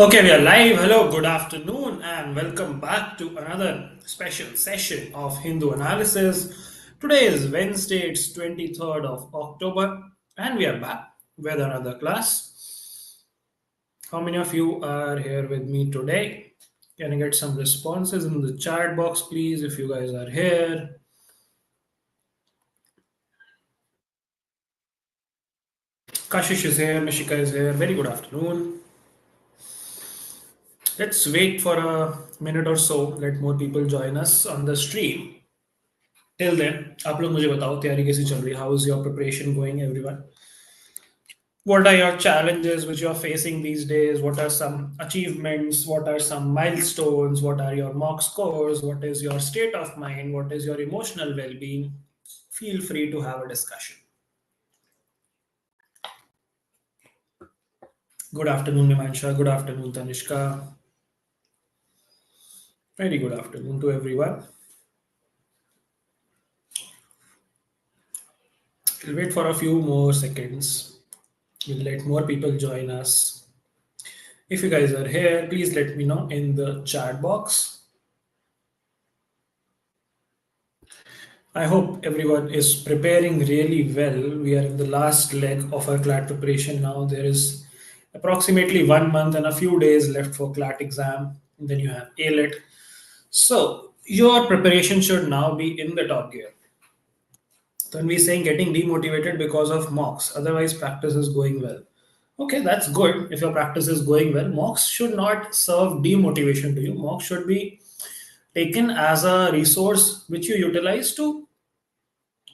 Okay, we are live. Hello, good afternoon, and welcome back to another special session of Hindu analysis. Today is Wednesday, it's 23rd of October, and we are back with another class. How many of you are here with me today? Can I get some responses in the chat box, please, if you guys are here? Kashish is here, Mishika is here. Very good afternoon. Let's wait for a minute or so. Let more people join us on the stream. Till then, आप लोग मुझे बताओ तैयारी कैसी चल रही है? How is your preparation going, everyone? What are your challenges which you are facing these days? What are some achievements? What are some milestones? What are your mock scores? What is your state of mind? What is your emotional well-being? Feel free to have a discussion. Good afternoon, Nimansha. Good afternoon, Tanishka. Very good afternoon to everyone. We'll wait for a few more seconds. We'll let more people join us. If you guys are here, please let me know in the chat box. I hope everyone is preparing really well. We are in the last leg of our CLAT preparation now. There is approximately 1 month and a few days left for CLAT exam. And then you have ALET. So your preparation should now be in the top gear. Then we're saying getting demotivated because of mocks. Otherwise, practice is going well. Okay, that's good. If your practice is going well, mocks should not serve demotivation to you. Mocks should be taken as a resource which you utilize to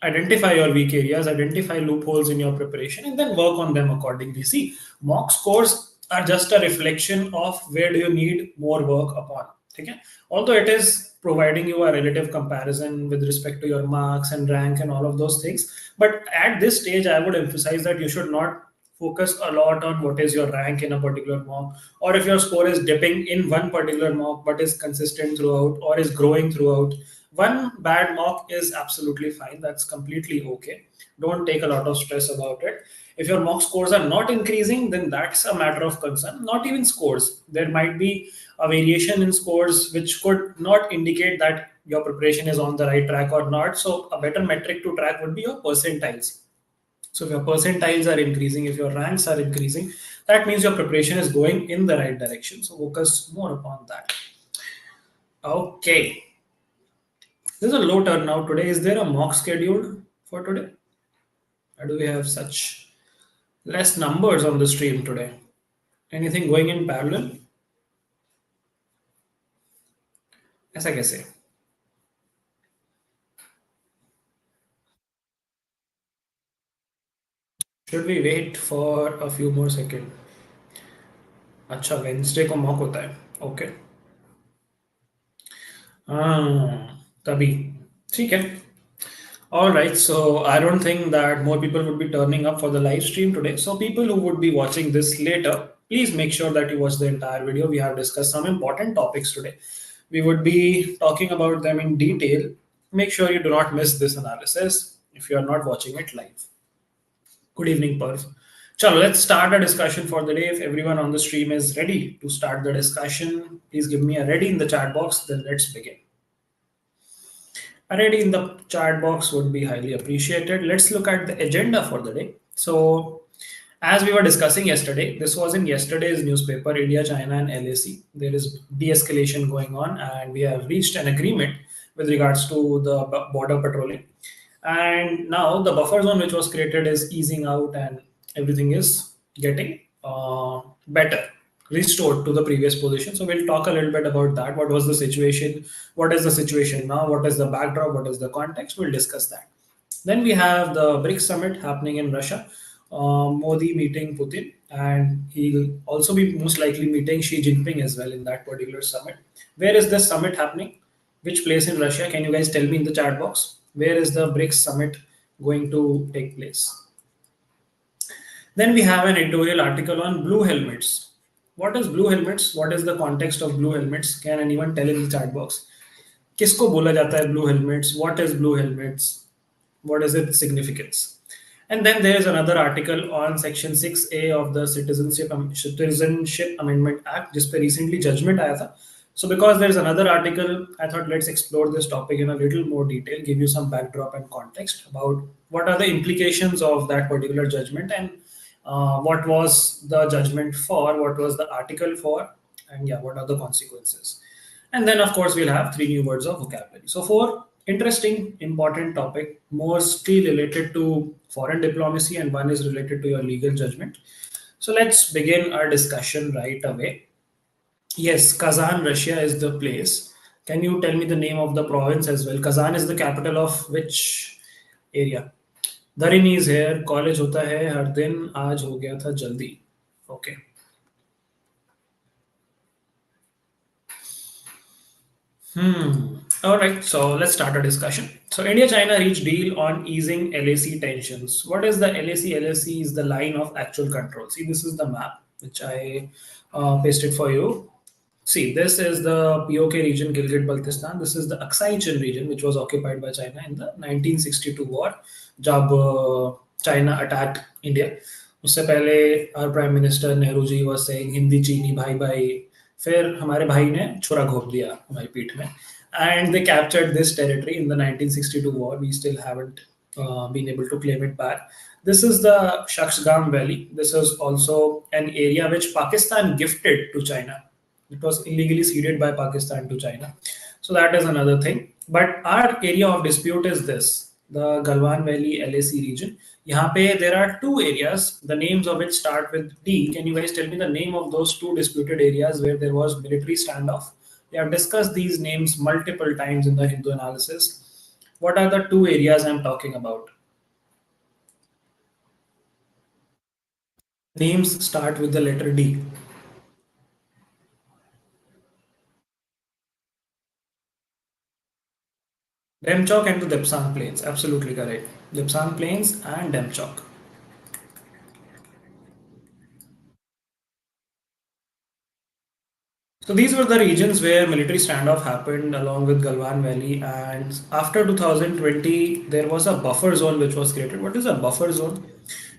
identify your weak areas, identify loopholes in your preparation, and then work on them accordingly. See, mock scores are just a reflection of where do you need more work upon. Okay? Although it is providing you a relative comparison with respect to your marks and rank and all of those things, but at this stage, I would emphasize that you should not focus a lot on what is your rank in a particular mock, or if your score is dipping in one particular mock but is consistent throughout or is growing throughout. One bad mock is absolutely fine. That's completely okay. Don't take a lot of stress about it. If your mock scores are not increasing, then that's a matter of concern. Not even scores. There might be a variation in scores which could not indicate that your preparation is on the right track or not. So a better metric to track would be your percentiles. So if your percentiles are increasing, if your ranks are increasing, that means your preparation is going in the right direction. So focus more upon that. Okay. There's a low turnout today. Is there a mock scheduled for today? Or do we have such less numbers on the stream today? Anything going in parallel? ऐसा कैसे? Should we wait for a few more seconds? अच्छा Wednesday को mock होता है okay तभी ठीक है all right, so I don't think that more people would be turning up for the live stream today. So people who would be watching this later, please make sure that you watch the entire video. We have discussed some important topics today. We would be talking about them in detail. Make sure you do not miss this analysis if you are not watching it live. Good evening, Parv. Chalo, let's start a discussion for the day. If everyone on the stream is ready to start the discussion, please give me a ready in the chat box. Then let's begin. A ready in the chat box would be highly appreciated. Let's look at the agenda for the day. So, as we were discussing yesterday, this was in yesterday's newspaper, India, China, and LAC. There is de-escalation going on, and we have reached an agreement with regards to the border patrolling. And now the buffer zone which was created is easing out, and everything is getting better, restored to the previous position. So we'll talk a little bit about that. What was the situation? What is the situation now? What is the backdrop? What is the context? We'll discuss that. Then we have the BRICS summit happening in Russia. Modi meeting Putin, and he'll also be most likely meeting Xi Jinping as well in that particular summit. Where is this summit happening? Which place in Russia? Can you guys tell me in the chat box? Where is the BRICS summit going to take place? Then we have an editorial article on blue helmets. What is blue helmets? What is the context of blue helmets? Can anyone tell in the chat box? किसको बोला जाता है blue helmets? What is blue helmets? What is its significance? And then there is another article on Section 6A of the Citizenship Amendment Act, जिस पे recently judgment आया था. So because there is another article, I thought let's explore this topic in a little more detail, give you some backdrop and context about what are the implications of that particular judgment, and what was the judgment for, what was the article for, and yeah, what are the consequences. And then, of course, we'll have three new words of vocabulary. So, four interesting, important topic, mostly related to foreign diplomacy, and one is related to your legal judgment. So, let's begin our discussion right away. Yes, Kazan, Russia is the place. Can you tell me the name of the province as well? Kazan is the capital of which area? Darini is here. College होता है हर दिन आज हो गया था जल्दी. Okay. All right, so let's start a discussion. So India China reached deal on easing LAC tensions. What is the LAC? LAC is the line of actual control. See, this is the map which I pasted for you. See, this is the POK region, Gilgit-Baltistan. This is the Aksai Chin region, which was occupied by China in the 1962 war, जब China attacked India. उससे पहले our Prime Minister Nehru ji was saying Hindi चीनी भाई भाई. फिर हमारे भाई ने छुरा घोंप दिया हमारी पीठ में, and they captured this territory in the 1962 war. We still haven't been able to claim it back. This is the Shaksgam Valley. This is also an area which Pakistan gifted to China. It was illegally ceded by Pakistan to China. So that is another thing. But our area of dispute is this, the Galwan Valley LAC region. यहाँ पे there are two areas, the names of which start with D. Can you guys tell me the name of those two disputed areas where there was military standoff? We have discussed these names multiple times in the Hindu analysis. What are the two areas I'm talking about? Names start with the letter D. Demchok and the Depsang Plains. Absolutely correct. Depsang Plains and Demchok. So these were the regions where military standoff happened along with Galwan Valley, and after 2020 there was a buffer zone which was created. What is a buffer zone?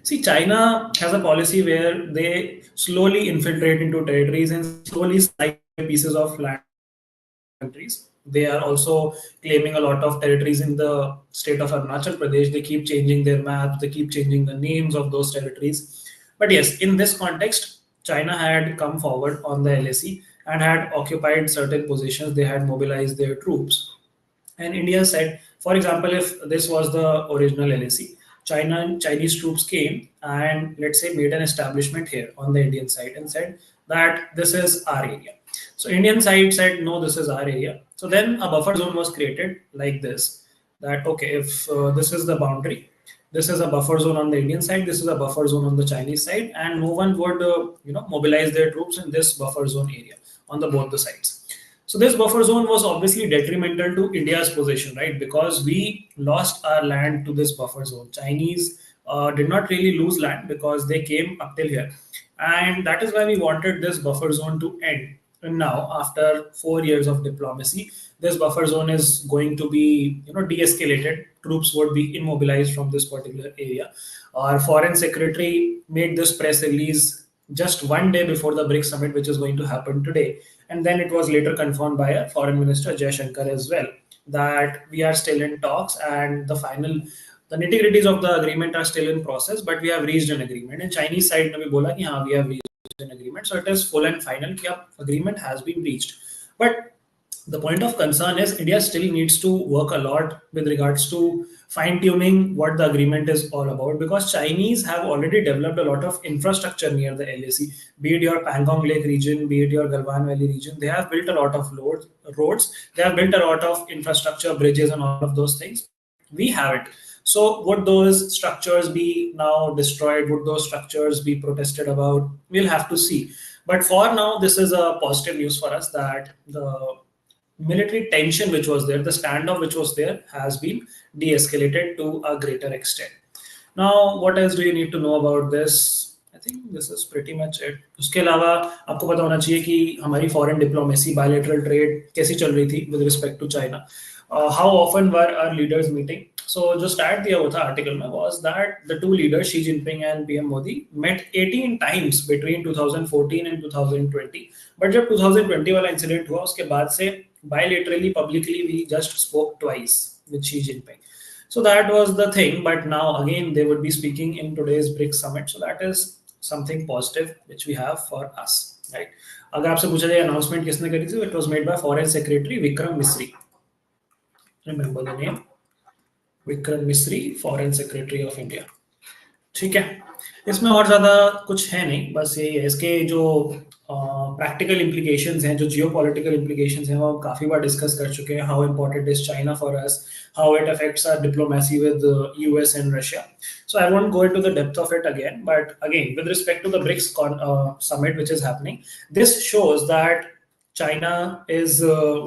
See, China has a policy where they slowly infiltrate into territories and slowly slice pieces of land countries. They are also claiming a lot of territories in the state of Arunachal Pradesh. They keep changing their maps, they keep changing the names of those territories. But yes, in this context, China had come forward on the LAC and had occupied certain positions. They had mobilized their troops. And India said, for example, if this was the original LAC, Chinese troops came and let's say made an establishment here on the Indian side and said that this is our area. So Indian side said no, this is our area. So then a buffer zone was created like this. That okay, if this is the boundary, this is a buffer zone on the Indian side, this is a buffer zone on the Chinese side, and no one would mobilize their troops in this buffer zone area on the both the sides. So this buffer zone was obviously detrimental to India's position, right? Because we lost our land to this buffer zone. Chinese did not really lose land because they came up till here, and that is why we wanted this buffer zone to end. And now, after 4 years of diplomacy, this buffer zone is going to be, de-escalated. Troops would be immobilized from this particular area. Our foreign secretary made this press release just one day before the BRICS summit, which is going to happen today. And then it was later confirmed by our foreign minister, Jay Shankar, as well, that we are still in talks and the nitty-gritties of the agreement are still in process, but we have reached an agreement. And Chinese side ne bhi bola ki haan, we have reached an agreement. So it is full and final ki agreement has been reached. But the point of concern is India still needs to work a lot with regards to fine-tuning what the agreement is all about, because Chinese have already developed a lot of infrastructure near the LAC, be it your Pangong Lake region, be it your Galwan Valley region. They have built a lot of roads, they have built a lot of infrastructure, bridges and all of those things. We haven't. So would those structures be now destroyed? Would those structures be protested about? We'll have to see. But for now, this is a positive news for us that the military tension which was there, the standoff which was there, has been de-escalated to a greater extent. Now, what else do you need to know about this? I think this is pretty much it. उसके अलावा आपको पता होना चाहिए कि हमारी foreign diplomacy, bilateral trade कैसी चल रही थी with respect to China. How often were our leaders meeting? सो जो स्टार्ट दिया हुआ था आर्टिकल में was that the two leaders Xi Jinping and PM Modi met 18 times between 2014 and 2020. But जब 2020 वाला इंसिडेंट हुआ उसके बाद से bilaterally publicly we just spoke twice with Xi Jinping. So that was the thing. But now again they would be speaking in today's BRICS summit. So that is something positive which we have for us, right? अगर आपसे पूछा जाए announcement किसने करी थी, it was made by Foreign Secretary Vikram Misri. Remember the name? Vikram Misri, foreign secretary of India. ठीक है, इसमें और ज़्यादा कुछ है नहीं, बस यही है। इसके जो प्रैक्टिकल इम्प्लीकेशंस हैं, जो जियो पॉलिटिकल इम्प्लीकेशंस हैं, वो हम काफ़ी बार डिस्कस कर चुके हैं। How important is China for us, how it affects our diplomacy with US and Russia. So I won't go into the depth of it again, but again with respect to the BRICS summit which is happening, this shows that China is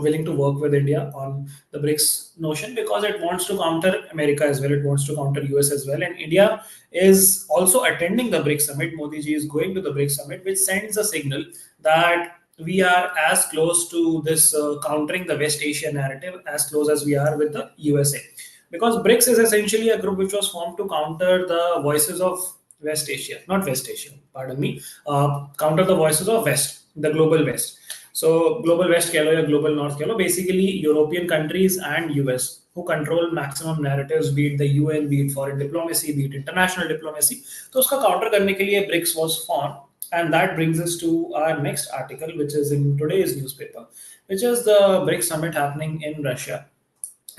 willing to work with India on the BRICS notion because it wants to counter America as well, it wants to counter US as well, and India is also attending the BRICS summit. Modi ji is going to the BRICS summit, which sends a signal that we are as close to this countering the West Asia narrative as close as we are with the USA. Because BRICS is essentially a group which was formed to counter the voices of West Asia, not West Asia, pardon me, counter the voices of West, the global West. So global West कह लो या global North कह लो, basically European countries and US who control maximum narratives, be it the UN, be it foreign diplomacy, be it international diplomacy. तो उसका counter करने के लिए BRICS was formed, and that brings us to our next article, which is in today's newspaper, which is the BRICS summit happening in Russia,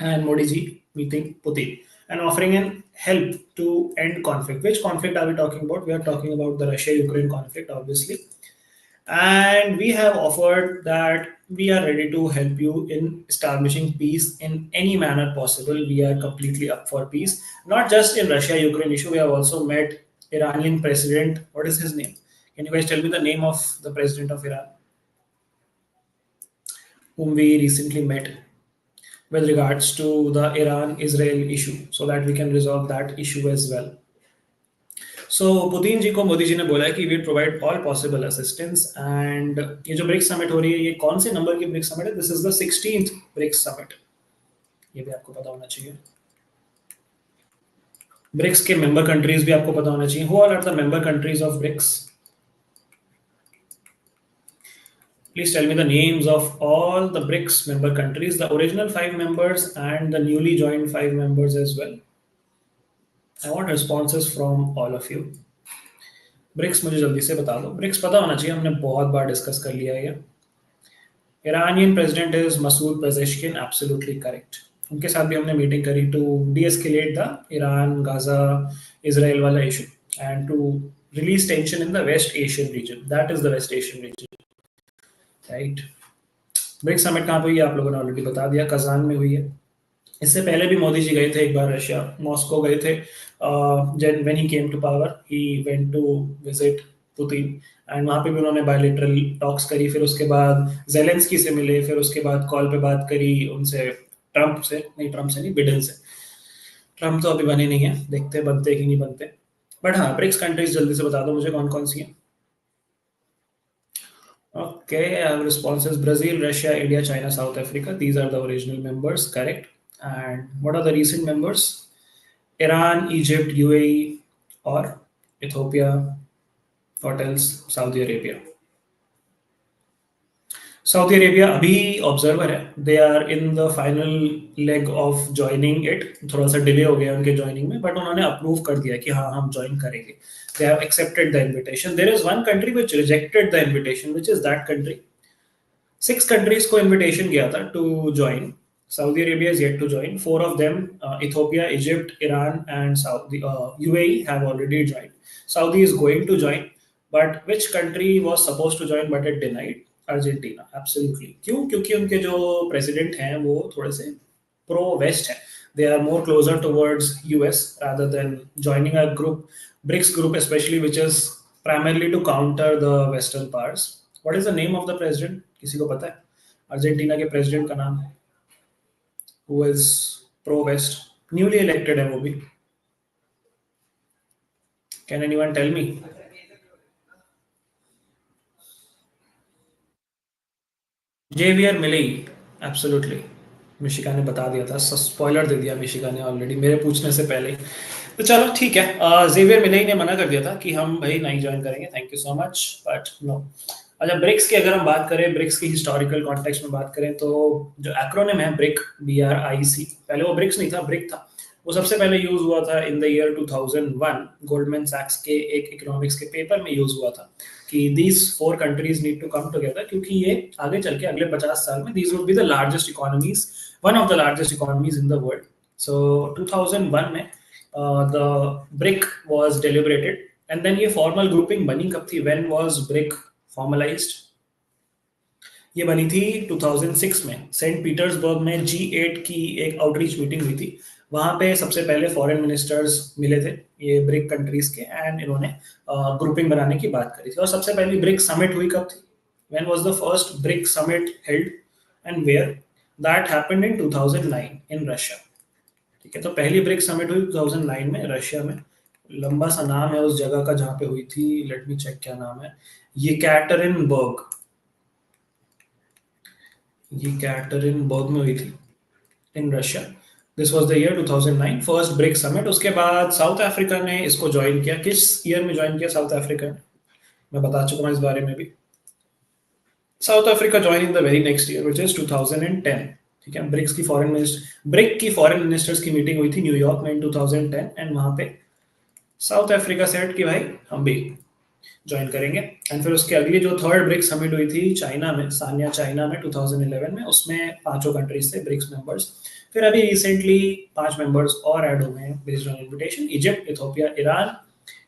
and Modi ji meeting Putin and offering in help to end conflict. Which conflict are we talking about? We are talking about the Russia-Ukraine conflict, obviously. And we have offered that we are ready to help you in establishing peace in any manner possible. We are completely up for peace, not just in Russia Ukraine issue. We have also met Iranian president. What is his name? Can you guys tell me the name of the president of Iran whom we recently met with regards to the Iran Israel issue, so that we can resolve that issue as well? So Putin ji को मोदी जी ने बोला है कि we provide all possible assistance. And ये जो BRICS summit हो रही है, ये कौन से नंबर की ब्रिक्स समिट है? This is the 16th BRICS summit, ये भी आपको पता होना चाहिए। ब्रिक्स के मेंबर कंट्रीज भी आपको पता होना चाहिए। Who are the member countries of BRICS? Please tell me the names of all the BRICS member countries, the original 5 members and the newly joined 5 members as well. I want responses from all of you. BRICS मुझे जल्दी से बता दो। BRICS पता होना चाहिए, हमने बहुत बार डिस्कस कर लिया है ये। Iranian president is Masoud Pezeshkian, absolutely correct. उनके साथ भी हमने मीटिंग करी to de-escalate the Iran, Gaza, Israel वाला issue and to release tension in the West Asian region. That is the West Asian region, right? BRICS summit कहाँ पे हुई है आप लोगों ने ऑलरेडी बता दिया, कजान में हुई है। इससे पहले भी मोदी जी गए थे एक बार रशिया, मॉस्को गए थे। When he came to power he went to visit Putin, and वहाँ पे भी उन्होंने बायलैटरल टॉक्स करी। फिर उसके बाद जेलेंस्की से मिले, फिर उसके बाद कॉल पे बात करी उनसे, ट्रम्प से नहीं, बिडेन से। ट्रम्प तो अभी बने नहीं है, देखते हैं बनते कि नहीं बनते। बट हाँ, ब्रिक्स कंट्रीज जल्दी से बता दो मुझे कौन कौन सी हैं। Okay, I have responses: Brazil, Russia, India, China, South Africa. These are the original members, correct. And what are the recent members? Iran, Egypt, UAE, or Ethiopia. What else? Saudi Arabia. Saudi Arabia अभी observer है, they are in the final leg of joining it. थोड़ा सा delay हो गया उनके joining में, but उन्होंने approve कर दिया कि हाँ हम ज्वाइन करेंगे। They have accepted the invitation. There is one country which rejected the invitation, which is that country? 6 countries को invitation गया था to join. Saudi Arabia is yet to join. 4 of them, Ethiopia, Egypt, Iran, and Saudi, UAE have already joined. Saudi is going to join, but which country was supposed to join but it denied? Argentina, absolutely. क्यों? क्योंकि उनके जो president हैं वो थोड़े से pro West हैं. They are more closer towards US rather than joining a group, BRICS group especially, which is primarily to counter the Western powers. What is the name of the president? किसी को पता है Argentina के president का नाम? Who is pro West, newly elected है वो भी? Can anyone tell me? Javier Milei, absolutely. Mishika ने बता दिया था, स्पॉइलर दे दिया मिशिका ने ऑलरेडी मेरे पूछने से पहले ही। तो चलो ठीक है, जेवियर मिलेई ने मना कर दिया था कि हम भाई नहीं ज्वाइन करेंगे, thank you so much, but no. अच्छा, ब्रिक्स की अगर हम बात करें, ब्रिक्स की हिस्टोरिकल कॉन्टेक्स्ट में बात करें, तो जो एक्रोनिम है ब्रिक, BRIC, पहले वो ब्रिक्स नहीं था, ब्रिक था। वो सबसे पहले यूज हुआ था इन द ईयर 2001, गोल्डमैन सैक्स के एक इकोनॉमिक्स के पेपर में यूज हुआ था कि these 4 countries need to come together, क्योंकि ये आगे चल के अगले 50 साल में these would be the largest economies, one of the largest economies in the world. So 2001 में the BRIC was deliberated, and then ये फॉर्मल ग्रुपिंग बनी कब थी, व्हेन वाज ब्रिक फॉर्मलाइज्ड? ये बनी थी 2006 में, सेंट पीटर्सबर्ग में G8 की एक आउटरीच मीटिंग हुई थी। वहां पे सबसे पहले फॉरेन मिनिस्टर्स मिले थे ये ब्रिक कंट्रीज के, एंड इन्होंने ग्रुपिंग बनाने की बात करी थी। और सबसे पहली ब्रिक समिट हुई कब थी? When was the first BRIC summit held and where? That happened in 2009 in Russia. ठीक है, तो पहली ब्रिक समिट हुई 2009 में रशिया में। लंबा सा नाम है उस जगह का जहाँ पे हुई थी, लेट मी चेक क्या नाम है। ये कैटरिनबर्ग, ये कैटरिनबर्ग में हुई थी in Russia. This was the year 2009, first BRIC summit. उसके बाद साउथ अफ्रीका ने इसको ज्वाइन किया। किस ईयर में ज्वाइन किया साउथ अफ्रीका ने? मैं बता चुका हूँ इस बारे में भी। South Africa join in the very next year which is 2010। ठीक है, ब्रिक की फॉरेन मिनिस्टर्स की मीटिंग हुई थी न्यूयॉर्क में इन 2010, एंड वहां पे साउथ अफ्रीका सेट कि भाई हम भी ज्वाइन करेंगे। एंड फिर उसके अगली जो थर्ड ब्रिक्स समिट हुई थी चाइना में, सान्या चाइना में 2011 में, उसमें पांचों कंट्रीज थे ब्रिक्स मेंबर्स। फिर अभी रिसेंटली 5 मेंबर्स और ऐड हुए हैं based on invitation, Egypt, Ethiopia, Iran,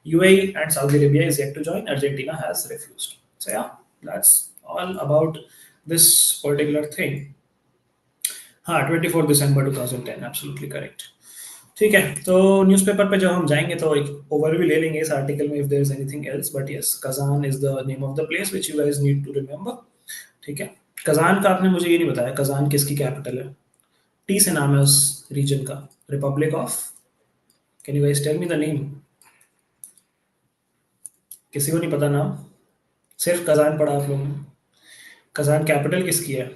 UAE and Saudi Arabia is yet to join, Argentina has refused. So yeah, that's all about this particular thing. हाँ, 24 दिसंबर 2010, absolutely correct. ठीक है, तो newspaper पे जब हम जाएंगे तो एक ओवरव्यू ले लेंगे इस आर्टिकल में, if there is anything else, but yes, Kazan is the name of the place which you guys need to remember. ठीक है, कजान का आपने मुझे ये नहीं बताया, कजान किसकी कैपिटल है? टी से नाम है उस रीजन का, republic of, can you guys tell me the name? किसी को नहीं पता नाम? सिर्फ कजान पढ़ा आप लोगों ने? कजान कैपिटल किसकी है?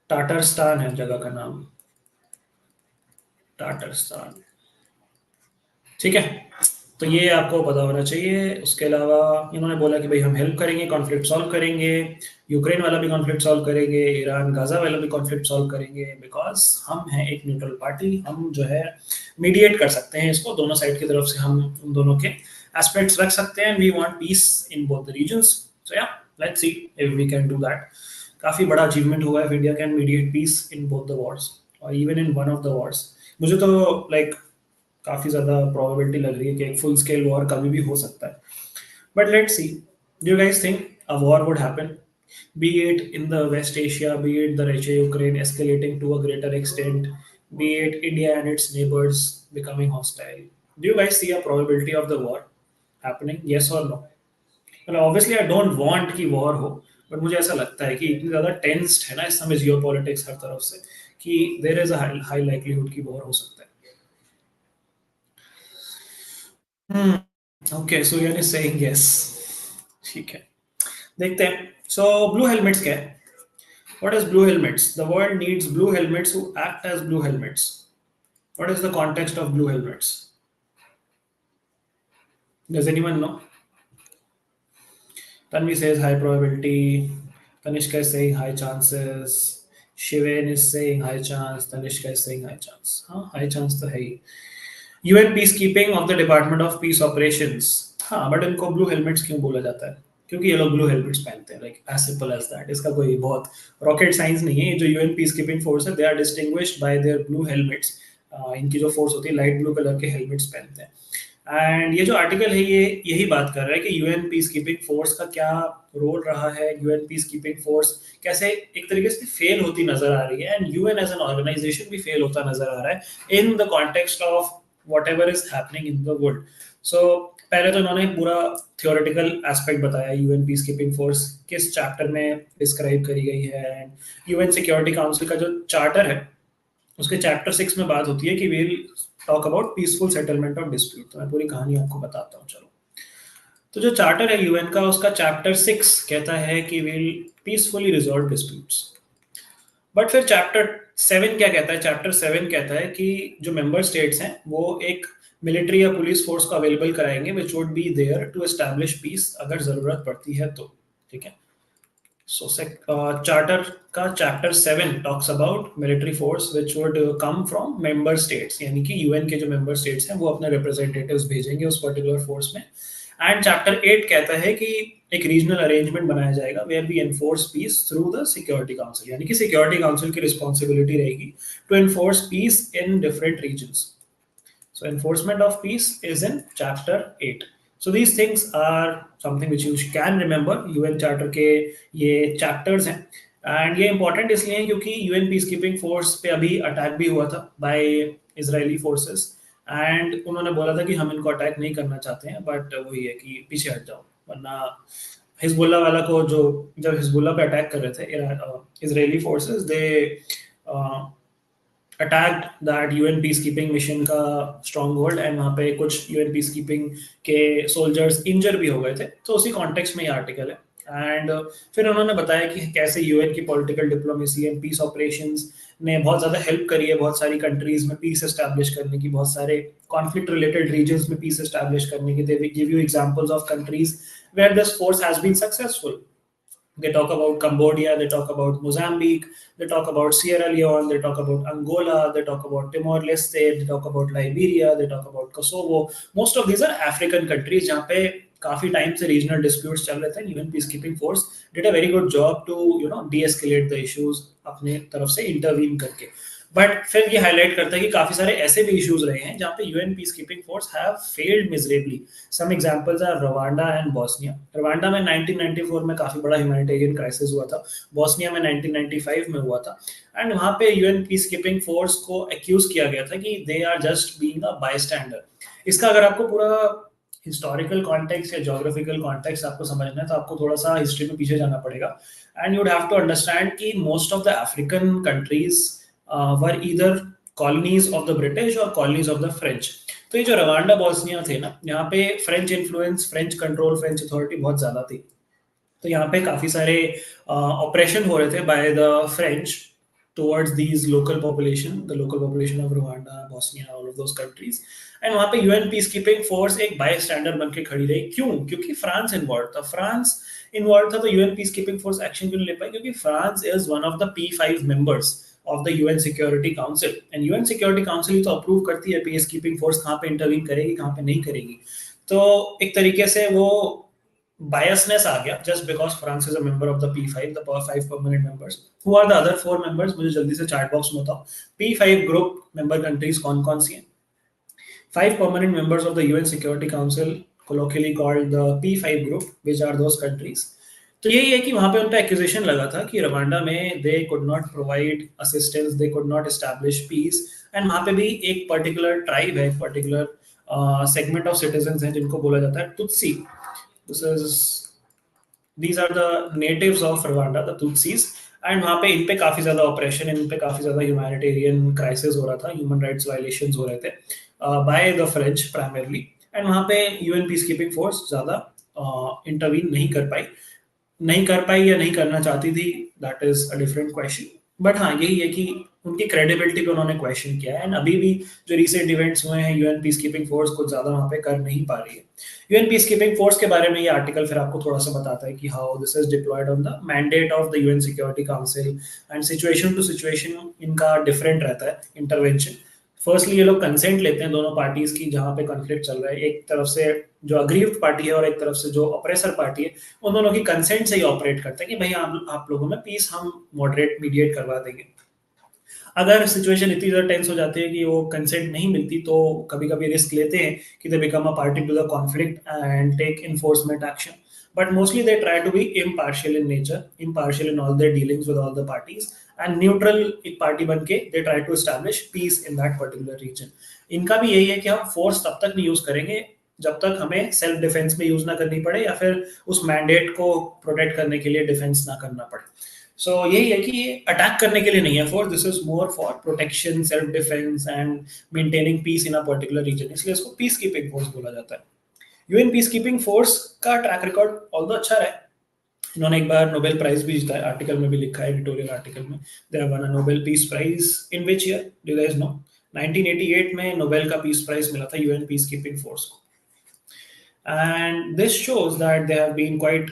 टाटरस्तान है जगह का नाम, टाटरस्तान। ठीक है, तो ये आपको पता होना चाहिए। उसके अलावा इन्होंने बोला कि भाई हम हेल्प करेंगे, कॉन्फ्लिक्ट सॉल्व करेंगे, यूक्रेन वाला भी कॉन्फ्लिक्ट सॉल्व करेंगे, ईरान गाजा वाला भी कॉन्फ्लिक्ट सॉल्व करेंगे, बिकॉज हम हैं एक न्यूट्रल पार्टी, हम जो है मीडिएट कर सकते हैं इसको, दोनों साइड की तरफ से हम उन दोनों के एस्पेक्ट्स रख सकते हैं। We want peace in both the regions, so yeah, let's see if we can do that. काफी बड़ा अचीवमेंट हुआ है, India can mediate peace in both the wars और even in one of the wars. मुझे तो like काफी ज्यादा probability लग रही है कि एक फुल स्केल वॉर कभी भी हो सकता है, but let's see. Do you guys think a war would happen, be it in the West Asia, be it the Russia-Ukraine escalating to a greater extent, be it India and its neighbors becoming hostile? Do you guys see a probability of the war happening? Yes or no? Well, obviously I don't want कि war हो, but मुझे ऐसा लगता है कि इतनी ज़्यादा tensed है ना इस समय जियो पॉलिटिक्स हर तरफ से, कि there is a high likelihood कि war हो सकता है। ओके, सो यानी सेइंग यस। ठीक है, देखते हैं। सो ब्लू हेलमेट्स क्या है? What is blue helmets? The world needs blue helmets who act as blue helmets. What is the context of blue helmets? Does anyone know? Tanvi says high probability. Tanishka is saying high chances. Shiven is saying high chance. Tanishka is saying high chance. हाँ, high chance तो है ही। UN peacekeeping of the Department of Peace Operations। हाँ, but इनको blue helmets क्यों बोला जाता है? क्योंकि ये लोग ब्लू हेलमेट्स पहनते हैं, like as simple as that. इसका कोई बहुत रॉकेट साइंस नहीं है। जो यूएन पीस कीपिंग फोर्स है, they are distinguished by their blue helmets. इनकी जो फोर्स होती है लाइट ब्लू कलर के हेलमेट्स पहनते हैं। एंड ये जो आर्टिकल है ये यही बात कर रहा है कि यूएन पीस कीपिंग फोर्स का क्या रोल रहा है, यूएन पीस कीपिंग फोर्स कैसे एक तरीके से फेल होती नजर आ रही है, and UN as an organisation भी फेल होता नजर आ रहा है in the context of whatever is happening in the world. So पहले तो इन्होंने पूरा थियोरेटिकल एस्पेक्ट बताया, यूएन पीस कीपिंग फोर्स किस चैप्टर में डिस्क्राइब करी गई है। यूएन सिक्योरिटी काउंसिल का जो चार्टर है उसके चैप्टर 6 में बात होती है कि we will talk about peaceful settlement of dispute. तो मैं पूरी कहानी आपको बताता हूँ, चलो। तो जो चार्टर है यूएन का, उसका चैप्टर 6 कहता है कि we will peacefully resolve disputes. But फिर चैप्टर 7 क्या कहता है, चैप्टर 7 कहता है कि जो मेंबर स्टेट्स हैं वो एक मिलिट्री या पुलिस फोर्स को अवेलेबल कराएंगे which would be there to establish peace अगर जरूरत पड़ती है तो। ठीक है। So, charter का chapter 7 talks about military force which would come from member states, यानी कि यूएन के जो member states हैं वो अपने representatives भेजेंगे उस particular force में। एंड चैप्टर 8 कहता है कि एक रीजनल अरेंजमेंट बनाया जाएगा where we enforce peace through the security council, यानी कि सिक्योरिटी काउंसिल की रिस्पॉन्सिबिलिटी रहेगी to enforce peace in different regions. So enforcement of peace is in chapter 8. So these things are something which you can remember. UN Charter के ये chapters हैं and ये important इसलिए हैं क्योंकि UN peacekeeping force पे अभी अटैक भी हुआ था by Israeli forces and उन्होंने बोला था कि हम इनको अटैक नहीं करना चाहते हैं, बट वही है कि पीछे हट जाओ वरना हिजबुल्ला वाला को जो जब हिजबुल्ला पे अटैक कर रहे थे Israeli forces they attacked that UN peace keeping mission का स्ट्रॉन्ग होल्ड एंड वहाँ पे कुछ यूएन पीस कीपिंग के सोल्जर्स इंजर भी हो गए थे। तो उसी कॉन्टेक्स्ट में ये आर्टिकल है एंड फिर उन्होंने बताया कि कैसे यूएन की political diplomacy and peace operations ने बहुत ज़्यादा हेल्प करी है बहुत सारी कंट्रीज में पीस एस्टैब्लिश करने की, बहुत सारे कॉन्फ्लिक्ट रिलेटेड रीजन्स में पीस एस्टैब्लिश करने की। They give you examples of countries where this force has been successful. They talk about Cambodia, they talk about Mozambique, they talk about Sierra Leone, they talk about Angola, they talk about Timor-Leste, they talk about Liberia, they talk about Kosovo. Most of these are African countries जहाँ पे काफी time से regional disputes चल रहे थे। UN peace keeping force did a very good job to de-escalate the issues अपने तरफ से इंटरवीन करके। बट फिर ये हाईलाइट करता है कि काफी सारे ऐसे भी इश्यूज रहे हैं जहाँ पे UN peace keeping force have failed miserably. Some examples are Rwanda and Bosnia. Rwanda में 1994 में काफी बड़ा ह्यूमैनिटेरियन क्राइसिस हुआ था, बॉस्निया में 1995 में हुआ था एंड वहाँ पे यूएन पीस कीपिंग फोर्स को एक्यूज किया गया था कि they are just being a bystander. इसका अगर आपको पूरा हिस्टोरिकल कॉन्टेक्स्ट या जोग्राफिकल कॉन्टेक्स्ट आपको समझना है तो आपको थोड़ा सा हिस्ट्री में पीछे जाना पड़ेगा and you would have to understand कि most of the African countries were either colonies of the British or colonies of the French। तो ये जो रवांडा बॉस्निया थे ना, यहाँ पे French influence, French control, French authority बहुत ज्यादा थी। तो यहाँ पे काफी सारे ऑपरेशन हो रहे थे by the French towards these local population, the local population of Rwanda, Bosnia, all of those countries। And वहाँ पे यूएन पीस कीपिंग फोर्स एक बाय स्टैंडर्ड बन के खड़ी रही। क्यों? क्योंकि फ्रांस इन्वॉल्व था। फ्रांस इन्वॉल्व था तो UN peace keeping force action क्यों नहीं ले पाई? क्योंकि France is one of the P5 members of the UN security council and UN security council ही तो अप्रूव करती है पीस कीपिंग फोर्स कहाँ पे इंटरवीन करेगी, कहाँ पे नहीं करेगी। तो एक तरीके से वो biasness आ गया just because France is a member of the P5, the 5 permanent members. Who are the other 4 members? मुझे जल्दी से चैट बॉक्स में बताओ। P5 ग्रुप मेंबर कंट्रीज कौन कौन सी हैं? 5 permanent members of the UN Security Council, colloquially called the P5 group, which are those countries। तो यही है कि वहां पे उन पे एक्यूजेशन लगा था कि रवांडा में they could not provide assistance, they could not establish peace and वहां पे भी एक पर्टिकुलर ट्राइब है, एक पर्टिकुलर सेगमेंट ऑफ सिटीजंस हैं जिनको बोला जाता है Tutsi. This is these are the natives of Rwanda, the Tutsis, and वहाँ पे इन पे काफी ज्यादा ऑपरेशन, इन पे काफी ज्यादा ह्यूमैनिटेरियन क्राइसिस हो रहा था, ह्यूमन राइट्स वायलेशंस हो रहे थे by the French primarily. And वहाँ पे यूएन पीस कीपिंग फोर्स ज्यादा इंटरवीन नहीं कर पाई या नहीं करना चाहती थी, that is a different question. But हाँ यही है कि उनकी क्रेडिबिलिटी पे उन्होंने क्वेश्चन किया है एंड अभी भी जो रिसेंट इवेंट्स हुए हैं यूएन पीस कीपिंग फोर्स कुछ ज्यादा वहाँ पे कर नहीं पा रही है। यूएन पीस कीपिंग फोर्स के बारे में ये आर्टिकल फिर आपको थोड़ा सा बताता है कि how this is deployed on the mandate of the UN security council and situation to situation इनका डिफरेंट रहता है इंटरवेंशन। फर्स्टली ये लोग कंसेंट लेते हैं दोनों पार्टीज की जहाँ पे कॉन्फ्लिक्ट चल रहा है, एक तरफ से जो अग्रीव्ड पार्टी है और एक तरफ से जो ऑपरेसर पार्टी है, उन दोनों की कंसेंट से ही ऑपरेट करते हैं कि भाई आप लोगों में पीस हम मॉडरेट मीडिएट करवा देंगे। अगर सिचुएशन इतनी ज्यादा टेंस हो जाती है कि वो कंसेंट नहीं मिलती तो कभी कभी रिस्क लेते हैं कि they become a party to the conflict and take enforcement action, but mostly they try to be impartial in nature, impartial in all their dealings with all the parties and neutral एक party बन के they try to establish peace in that particular region. इनका भी यही है कि हम force तब तक नहीं यूज करेंगे जब तक हमें सेल्फ डिफेंस में यूज ना करनी पड़े या फिर उस मैंडेट को प्रोटेक्ट करने के लिए डिफेंस ना करना पड़े। सो यही है कि ये अटैक करने के लिए नहीं है force, this is more for protection, self defence and maintaining peace in a particular region, इसलिए इसको पीस कीपिंग फोर्स बोला जाता है। यूएन पीस कीपिंग फोर्स का ट्रैक रिकॉर्ड ऑल्दो अच्छा रहा है, इन्होंने एक बार नोबेल प्राइज भी जीता है, आर्टिकल में भी लिखा है, एडिटोरियल आर्टिकल में, they have won a Nobel peace prize in which year do you guys know? 1988 में नोबेल का पीस प्राइज मिला था यूएन पीस कीपिंग फोर्स को। And this shows that they have been quite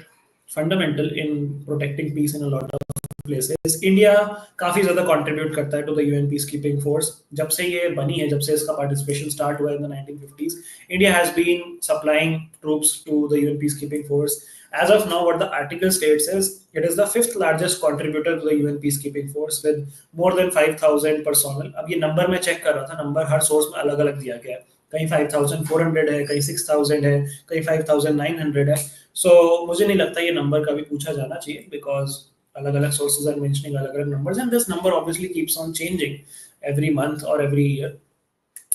fundamental in protecting peace in a lot of places. India काफी ज्यादा contribute करता है to the UN peace keeping force. जब से ये बनी है, जब से इसका पार्टिसिपेशन स्टार्ट हुआ in the 1950s, India has been supplying troops to the UN peace keeping force. As of now, what the article states is it is the fifth largest contributor to the UN peacekeeping force with more than 5,000 personnel. अब ये number मैं check कर रहा था, number हर source में अलग अलग दिया गया है, कहीं 5,400 है, कहीं 6,000 है, कहीं 5,900 है। सो मुझे नहीं लगता ये नंबर कभी पूछा जाना चाहिए, बिकॉज अलग अलग सोर्सेज आर मेंशनिंग अलग अलग numbers and this number obviously keeps on changing every month और every year.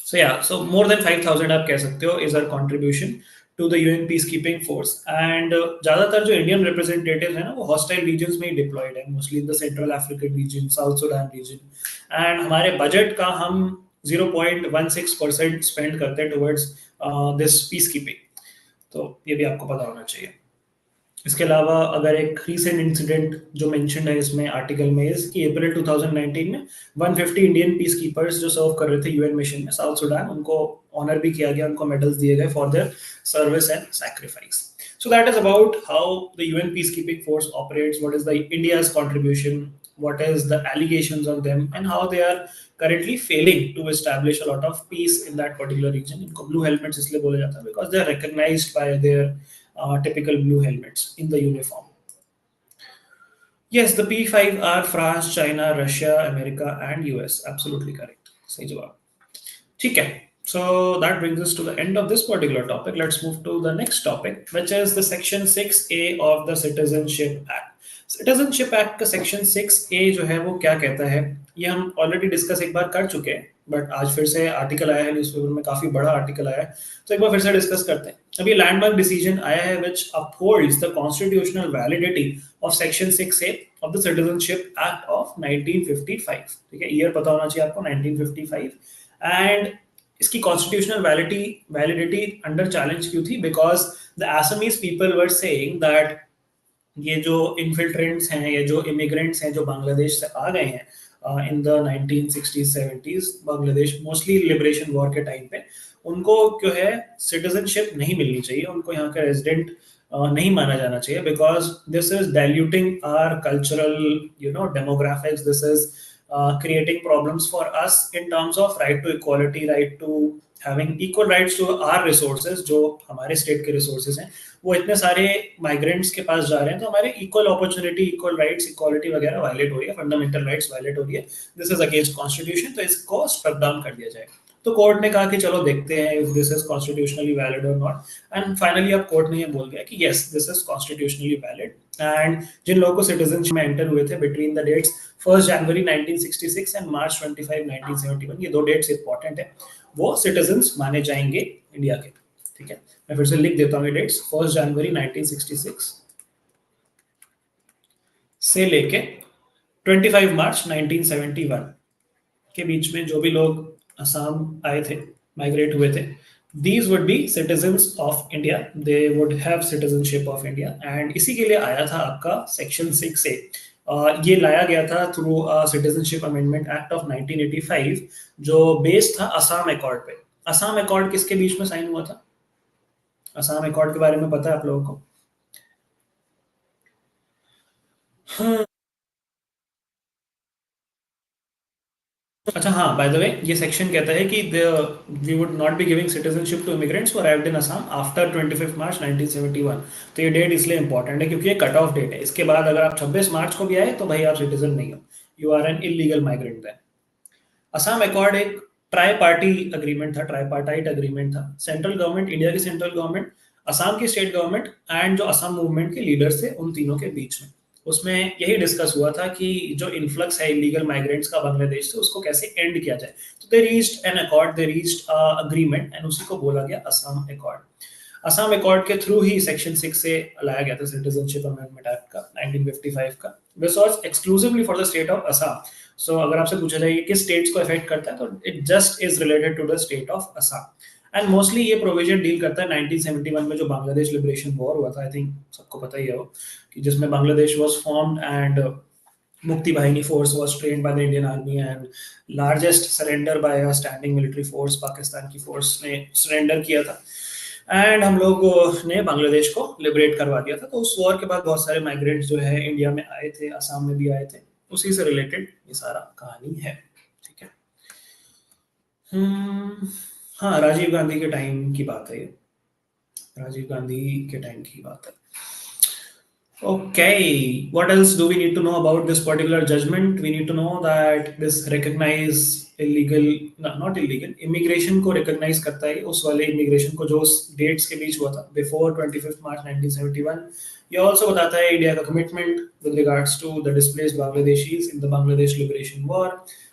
So yeah, so more than 5,000 आप कह सकते हो is our contribution to the UN peacekeeping force. And ज्यादातर जो इंडियन रिप्रेजेंटेटिव है ना, वो हॉस्टाइल रीजन्स में ही डिप्लॉयड है, mostly in the central African region, south Sudan region. And हमारे बजट का हम 0.16% स्पेंड करते हैं टुवर्ड्स दिस पीस कीपिंग। तो ये भी आपको पता होना चाहिए। इसके अलावा अगर एक रीसेंट इंसिडेंट जो मेंशन है इसमें आर्टिकल में इस कि अप्रैल 2019 में 150 इंडियन पीस कीपर्स जो सर्व कर रहे थे यूएन मिशन में साउथ सुडान, उनको ऑनर भी किया गया, उनको मेडल्स दिए गए for their service and sacrifice. So that is about how the UN peacekeeping force operates, what is the India's contribution, what is the allegations on them, and how they are currently failing to establish a lot of peace in that particular region. इनको blue helmets इसलिए बोला जाता है because they are recognized by their typical blue helmets in the uniform. Yes, the P5 are France, China, Russia, America, and US. Absolutely correct. सही जवाब। ठीक है। So that brings us to the end of this particular topic. Let's move to the next topic, which is the Section 6A of the Citizenship Act. Citizenship Act का Section 6A जो है वो क्या कहता है, ये हम ऑलरेडी डिस्कस एक बार कर चुके हैं, बट आज फिर से आर्टिकल आया है न्यूज़पेपर में, काफी बड़ा आर्टिकल आया है, तो एक बार फिर से डिस्कस करते हैं। अभी लैंडमार्क डिसीजन आया है which upholds the constitutional validity of Section 6A of the Citizenship Act of 1955। ठीक है, ईयर पता होना चाहिए आपको, 1955। एंड इसकी कॉन्स्टिट्यूशनल वैलिडिटी अंडर चैलेंज क्यों थी? Because the Assamese people were saying that ये जो इन्फिल्ट्रेंट्स हैं, ये जो इमिग्रेंट्स हैं जो बांग्लादेश से आ गए हैं in the 1960s 70s, Bangladesh mostly liberation war के टाइम पे, उनको जो है सिटीजनशिप नहीं मिलनी चाहिए, उनको यहाँ का रेजिडेंट नहीं माना जाना चाहिए, because this is diluting our cultural demographics, this is creating problems for us in terms of right to equality, right to having equal rights to our resources, जो हमारे स्टेट के रिसोर्सेज हैं वो इतने सारे माइग्रेंट्स के पास जा रहे हैं, तो हमारे equal opportunity, equal rights, equality वगैरह वायलेट हो रही है, फंडामेंटल राइट्स वायलेट हो रही है, दिस इज अगेंस्ट कॉन्स्टिट्यूशन, तो इसको स्ट्रक डाउन कर दिया जाए। तो कोर्ट ने कहा कि चलो देखते हैं if this is constitutionally valid और नॉट, एंड फाइनली अब कोर्ट ने ये बोल दिया कि yes this is constitutionally valid. And जिन लोगों को सिटीजनशिप में एंटर हुए थे between the dates 1 January 1966 and March 25 1971, ये दो डेट्स इंपॉर्टेंट है, वो सिटीजन्स माने जाएंगे इंडिया के। ठीक है, मैं फिर से लिख देता हूँ ये डेट्स, 1 जनवरी 1966 से लेके 25 मार्च 1971 के बीच में जो भी लोग असम आए थे, माइग्रेट हुए थे, these would be citizens of India, they would have citizenship of India, and इसी के लिए आया था आपका सेक्शन 6A। ये लाया गया था through citizenship amendment act of 1985 जो बेस्ड था असम अकॉर्ड पे। असम अकॉर्ड किसके बीच में साइन हुआ था? असम अकॉर्ड के बारे में पता है आप लोगों को? हाँ, अच्छा हाँ, बाय द वे ये सेक्शन कहता है कि we would not be giving citizenship to immigrants who arrived in Assam after 25 March 1971। तो ये डेट इसलिए इंपॉर्टेंट है क्योंकि ये कट ऑफ डेट है, इसके बाद अगर आप 26 मार्च को भी आए तो भाई आप सिटीजन नहीं हो, you are an illegal migrant then. Assam accord एक ट्राई पार्टी अग्रीमेंट था, ट्राईपार्टाइट अग्रीमेंट था, सेंट्रल गवर्नमेंट, इंडिया की सेंट्रल गवर्नमेंट, असम की स्टेट गवर्नमेंट एंड जो असम मूवमेंट के लीडर्स थे उन तीनों के बीच में। उसमें यही डिस्कस हुआ था कि जो इन्फ्लक्स है इलीगल माइग्रेंट्स का बांग्लादेश से, उसको कैसे एंड किया जाए। तो they reached N accord, they reached agreement, and उसी को बोला गया असम अकॉर्ड। असम अकॉर्ड के थ्रू ही सेक्शन 6 से लाया गया था सिटीजनशिप अमेंडमेंट एक्ट का 1955 का। This was exclusively for the state of Assam. So अगर आपसे पूछा जाए किस स्टेट्स को अफेक्ट करता है, तो it just is related to the state of Assam. And mostly ये प्रोविजन डील करता है 1971 में जो बांग्लादेश लिबरेशन वॉर हुआ था, आई थिंक सबको पता ही है वो, कि जिसमें Bangladesh was formed and Mukti Bahini force was trained by the Indian army and largest surrender by a standing military force Pakistan की फोर्स ने सरेंडर किया था एंड हम लोग ने बांग्लादेश को लिबरेट करवा दिया था। तो उस वॉर के बाद बहुत सारे माइग्रेंट्स जो है इंडिया में आए थे, असम में भी आए थे, उसी से रिलेटेड ये सारा कहानी है। ठीक है। हम्म, हाँ, राजीव गांधी के टाइम की बात है ये, राजीव गांधी के टाइम की बात है। Okay, what else do we need to know about this particular judgment? We need to know that this recognize illegal, no, not illegal, immigration को recognize करता है, उस वाले immigration को जो उस dates के बीच हुआ था before 25th March 1971। ये also बताता है इंडिया का commitment with regards to the displaced Bangladeshis in the Bangladesh Liberation War।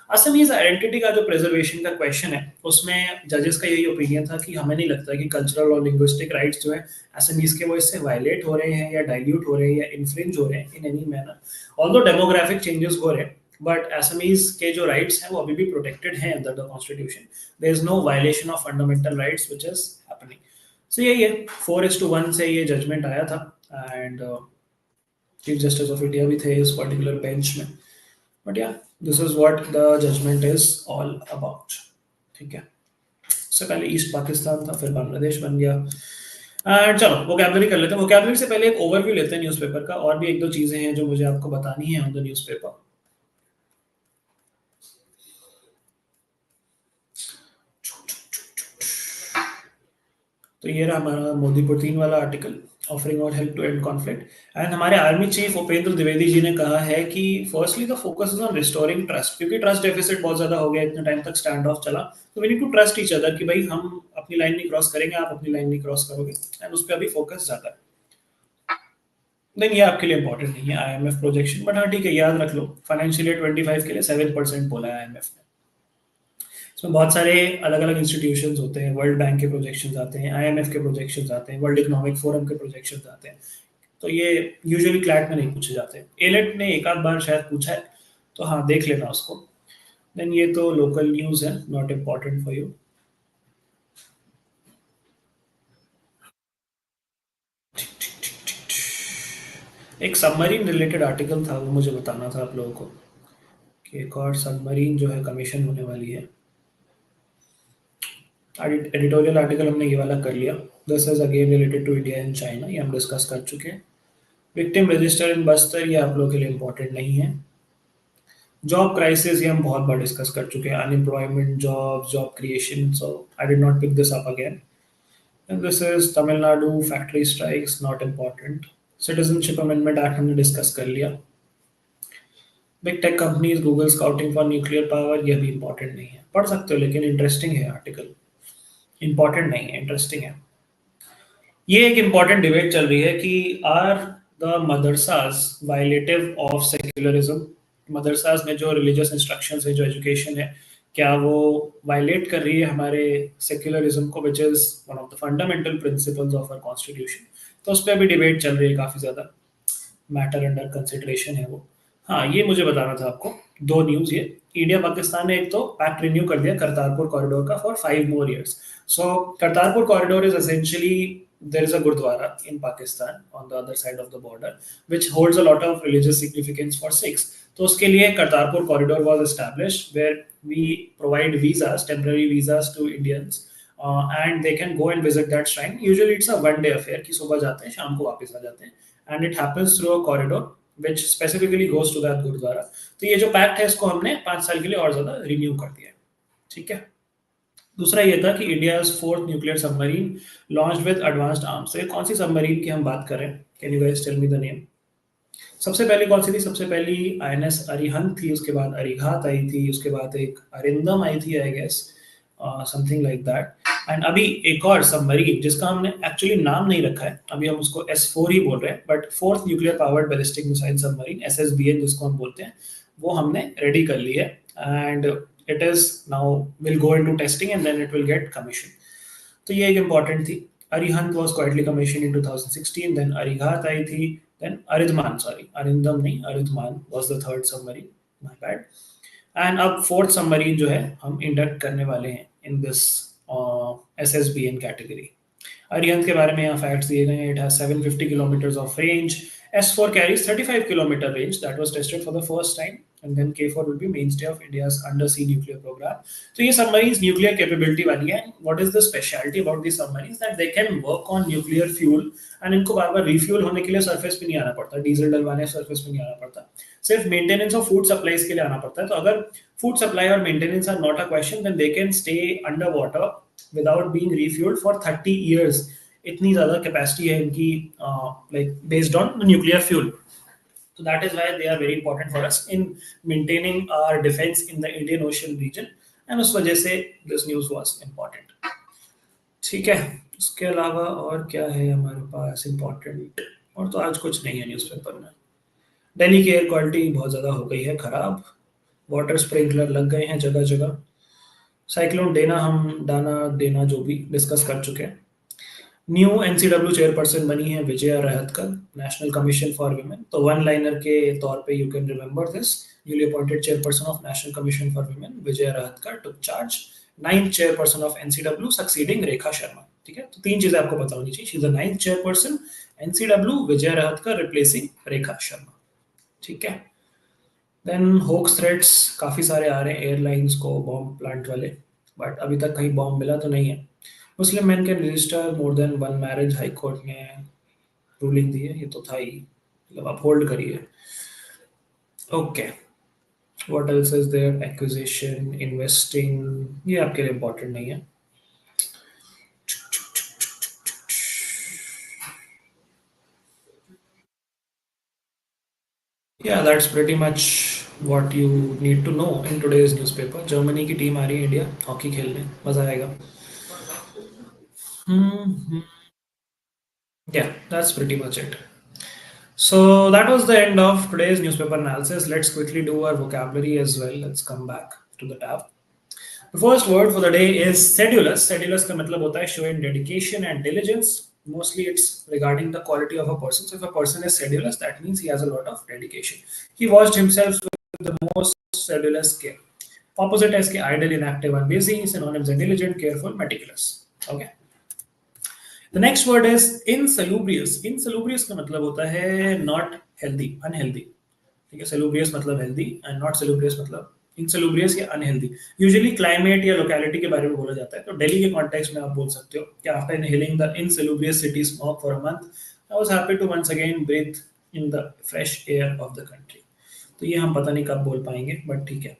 Assamese identity का जो प्रिजर्वेशन का क्वेश्चन है, उसमें जजेस का यही ओपिनियन था कि हमें नहीं लगता कि कल्चरल और लिंग्विस्टिक राइट्स जो है असमीज के वो इससे वायलेट हो रहे हैं या डाइल्यूट हो रहे हैं या इन्फ्रिंज हो रहे हैं in any manner. Although demographic changes हो रहे हैं, बट असमीज के जो राइट्स हैं वो अभी भी प्रोटेक्टेड हैं under the constitution. There is no violation of fundamental rights which is happening. So यही है, 4:1 से ये जजमेंट आया था एंड चीफ जस्टिस ऑफ इंडिया भी थे इस पर्टिकुलर बेंच में। But yeah this is what the judgment is all about. ठीक है, उससे पहले ईस्ट पाकिस्तान था, फिर बांग्लादेश बन गया। एंड चलो वोकैबुलरी कर लेते हैं। वोकैबुलरी से पहले एक ओवरव्यू लेते हैं न्यूज़पेपर का, और भी एक दो चीजें हैं जो मुझे आपको बतानी है ऑन द न्यूज़पेपर। तो ये रहा हमारा मोदी पुतिन वाला article, offering our help to end conflict. And हमारे आर्मी चीफ उपेंद्र द्विवेदी जी ने कहा है कि firstly the focus is on restoring trust, क्योंकि ट्रस्ट डेफिसिट बहुत ज्यादा हो गया, इतने टाइम तक स्टैंड ऑफ चला। तो we need to trust each other कि भाई हम अपनी लाइन नहीं क्रॉस करेंगे, आप अपनी लाइन नहीं क्रॉस करोगे, एंड उस पर अभी फोकस ज्यादा है। देन ये आपके लिए इंपॉर्टेंट नहीं है आईएमएफ प्रोजेक्शन, बट हाँ ठीक है, याद रख लो फाइनेंशियल ईयर 25 के लिए 7% बोला है आईएमएफ ने। इसमें बहुत सारे अलग अलग इंस्टीट्यूशंस होते हैं, वर्ल्ड बैंक के प्रोजेक्शंस आते हैं, आईएमएफ के प्रोजेक्शंस आते हैं, वर्ल्ड इकोनॉमिक फोरम के प्रोजेक्शंस आते हैं। तो ये यूजुअली क्लैट में नहीं पूछे जाते, एलेट ने एक आध बार शायद पूछा है, तो हाँ देख लेना उसको। देन ये तो लोकल न्यूज़ है, नॉट इम्पॉर्टेंट फॉर यू। एक सबमरीन रिलेटेड आर्टिकल था, वो मुझे बताना था आप लोगों को कि एक और सबमरीन जो है कमीशन होने वाली है। एडिटोरियल आर्टिकल हमने ये वाला कर लिया। This is again related to India and China, ये हम डिस्कस कर चुके हैं। विक्टिम रजिस्टर इन बस्तर, ये आप लोगों के लिए इंपॉर्टेंट नहीं है। जॉब क्राइसिस, ये हम बहुत बार डिस्कस कर चुके हैं, unemployment, job creation, so I did not pick this up again. And this is Tamil Nadu factory strikes, not important. Citizenship amendment act हमने डिस्कस कर लिया। Big tech companies, Google scouting for nuclear power, ये भी important नहीं है, पढ़ सकते हो लेकिन इंटरेस्टिंग है आर्टिकल, इंपॉर्टेंट नहीं है, इंटरेस्टिंग है। ये एक इम्पॉर्टेंट डिबेट चल रही है कि are the madrasas violative of secularism, madrasas में जो रिलीजियस इंस्ट्रक्शंस है, जो एजुकेशन है, क्या वो वायलेट कर रही है हमारे सेक्युलरिज्म को, which is one of the fundamental principles of our constitution. तो उस पर भी डिबेट चल रही है काफी ज्यादा, मैटर अंडर कंसिडरेशन है वो। हाँ, ये मुझे बताना था आपको, दो न्यूज़ ये। इंडिया पाकिस्तान ने एक तो पैक्ट रिन्यू कर दिया करतारपुर कॉरिडोर का for 5 more years। So Kartarpur corridor is essentially, there is a gurdwara in Pakistan on the other side of the border which holds a lot of religious significance for Sikhs। तो उसके लिए Kartarpur corridor was established where we provide visas, temporary visas to Indians, and they can go and visit that shrine। Usually it's a one day affair कि सुबह जाते हैं शाम को वापस आ जाते हैं, and it happens through a corridor which specifically goes to that gurdwara. तो ये जो पैक्ट है इसको हमने 5 साल के लिए और ज्यादा रिन्यू कर दिया है। ठीक है। दूसरा ये था कि India fourth nuclear submarine launch with advanced arms. तो ये कौन सी सबमरीन की हम बात कर रहे हैं, can you guys tell me the name? सबसे पहली कौन सी थी? सबसे पहली आईएनएस अरिहंत थी, उसके बाद अरिघात आई थी, उसके बाद एक अरिंदम आई थी, I guess something like that. And अभी एक और सबमरीन जिसका हमने एक्चुअली नाम नहीं रखा है, अभी हम उसको S4 ही बोल रहे हैं, but fourth nuclear powered ballistic missile submarine, SSBN जिसको हम बोलते हैं, वो हमने रेडी कर ली है। And it is now will go into testing and then it will get commissioned। तो ये एक important थी। Arihant was quietly commissioned in 2016, then Arighat आई थी, then अरिधमान, sorry अरिंदम नहीं, अरिधमान was the third submarine, my bad। and अब fourth submarine जो है हम induct करने वाले हैं in this SSBN category. Arihant के बारे में यहाँ facts दिए गए हैं. It has 750 kilometers of range. S4 carries 35-kilometer range that was tested for the first time, and then K4 will be mainstay of India's undersea nuclear program. So ये submarines nuclear capability वाली है. What is the specialty about these submarines? That they can work on nuclear fuel, and इनको बार बार refuel होने के लिए surface पे नहीं आना पड़ता, डीजल डलवाने surface पे नहीं आना पड़ता, सिर्फ maintenance of food supplies के लिए आना पड़ता है. तो अगर food supply और maintenance are not a question, then they can stay underwater without being refueled for 30 years. इतनी ज़्यादा कैपेसिटी है इनकी, like based on nuclear fuel. So that is why they are very important for us in maintaining our defense in the Indian Ocean region, and उस वजह से this news was important. ठीक है, उसके अलावा और क्या है हमारे पास important? और तो आज कुछ नहीं है न्यूज़पेपर में. दिल्ली की एयर क्वालिटी बहुत ज़्यादा हो गई है खराब, वाटर स्प्रिंकलर लग गए हैं जगह जगह. साइक्लोन डाना देना जो भी डिस्कस कर चुके हैं. न्यू एनसीडब्ल्यू चेयरपर्सन बनी है Vijaya Rahatkar, national commission for women. तो वन लाइनर के तौर पे you can remember this. Newly appointed chairperson of national commission for women Vijaya Rahatkar took charge. 9th chairperson of NCW succeeding Rekha Sharma. ठीक है, तो 3 चीजें आपको पता होनी चाहिए. She is the 9th chairperson, NCW, Vijaya Rahatkar replacing Rekha Sharma. ठीक है. देन होक्स थ्रेट्स काफी सारे आ रहे हैं एयरलाइंस को, बॉम्ब प्लांट वाले, बट अभी तक कहीं बॉम्ब मिला तो नहीं है. Muslim man can register more than 1 marriage, high court ने रूलिंग दी है. ये तो था ही, मतलब आप होल्ड करिए. Okay, what else is there? Acquisition, investing, ये आपके लिए इंपॉर्टेंट नहीं है. Yeah, that's pretty much what you need to know in today's newspaper. Germany की टीम आ रही है इंडिया हॉकी खेलने, मजा आएगा. Yeah, that's pretty much it. So that was the end of today's newspaper analysis. Let's quickly do our vocabulary as well. Let's come back to the tab. The first word for the day is sedulous. Sedulous का मतलब होता है showing dedication and diligence. Mostly it's regarding the quality of a person. So if a person is sedulous, that means he has a lot of dedication. He watched himself with the most sedulous care. Opposite है इसके idle, inactive, and busy. Synonyms are diligent, careful, meticulous. Okay. The next word is insalubrious. Insalubrious का मतलब होता है not healthy, unhealthy. ठीक है, salubrious मतलब healthy and not salubrious मतलब insalubrious या unhealthy. Usually climate या locality के बारे में बोला जाता है. तो दिल्ली के context में आप बोल सकते हो कि after inhaling the insalubrious city smoke for a month, I was happy to once again breathe in the fresh air of the country. तो ये हम पता नहीं कब बोल पाएंगे, but ठीक है.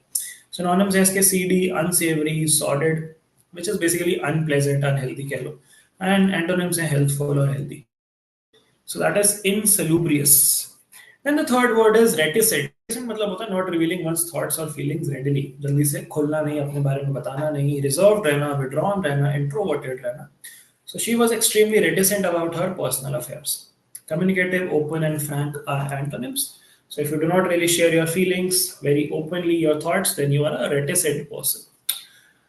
Synonyms है इसके seedy, unsavory, sordid, which is basically unpleasant, unhealthy कह लो. And antonyms are healthful or healthy. So that is insalubrious. Then the third word is reticent. Reticent मतलब होता है not revealing one's thoughts or feelings readily. जल्दी से खुलना नहीं, अपने बारे में बताना नहीं, reserved रहना, withdrawn रहना, introverted रहना. So she was extremely reticent about her personal affairs. Communicative, open and frank are antonyms. So if you do not really share your feelings very openly, your thoughts, then you are a reticent person.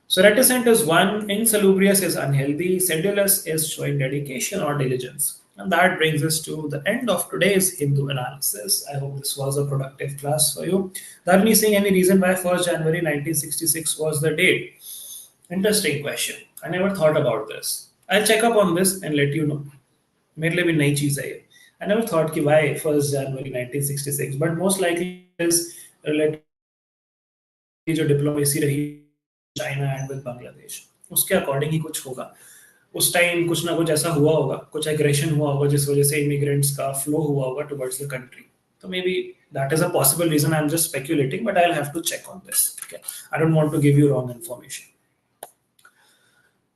So reticent is one, insalubrious is unhealthy, sedulous is showing dedication or diligence. And that brings us to the end of today's Hindu analysis. I hope this was a productive class for you. Dharni Singh, any reason why 1st January 1966 was the date? Interesting question. I never thought about this. I'll check up on this and let you know. मेरे लिए भी नई चीज है ये. I never thought कि why 1st January 1966, but most likely is related जो diplomacy रही चाइना एंड विद बांग्लादेश, उसके अकॉर्डिंग ही कुछ होगा. उस टाइम कुछ ना कुछ ऐसा हुआ होगा, कुछ एग्रेशन हुआ होगा जिस वजह से इमिग्रेंट्स का फ्लो हुआ होगा टुवर्ड्स द कंट्री. तो maybe that is a possible reason. I am just speculating, but I will have to check on this. I don't want to give you wrong information.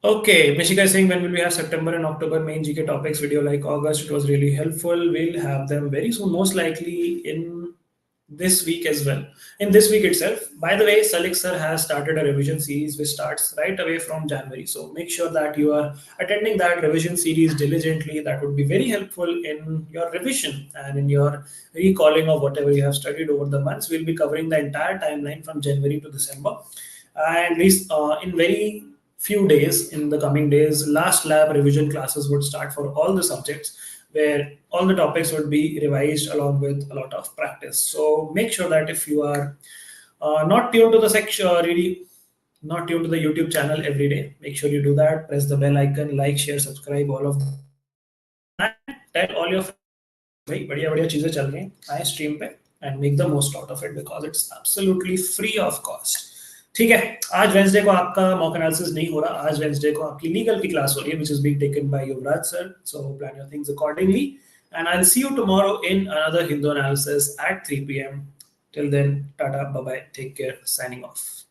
Okay, Mishika is saying when will we have September and October main GK topics video like August? It was really helpful. We'll have them very soon, most likely in this week as well. In this week itself. By the way, Salik sir has started a revision series which starts right away from January. So make sure that you are attending that revision series diligently. That would be very helpful in your revision and in your recalling of whatever you have studied over the months. We'll be covering the entire timeline from January to December. And these in very few days, in the coming days, last lab revision classes would start for all the subjects, where all the topics would be revised along with a lot of practice. So make sure that if you are not tuned to the section, really not tuned to the YouTube channel every day, make sure you do that. Press the bell icon, like, share, subscribe, all of that, and tell all your friends that भाई बढ़िया बढ़िया चीजें चल रही हैं आए stream पे and make the most out of it because it's absolutely free of cost. ठीक है, आज वेंसडे को आपका मॉक एनालिसिस नहीं हो रहा, आज वेंसडे को आपकी लीगल की क्लास हो रही है which is being taken by Yuvraj sir, so plan your things accordingly and I'll see you tomorrow in another Hindu analysis at 3 p.m. Till then, tata, bye bye, take care, signing off.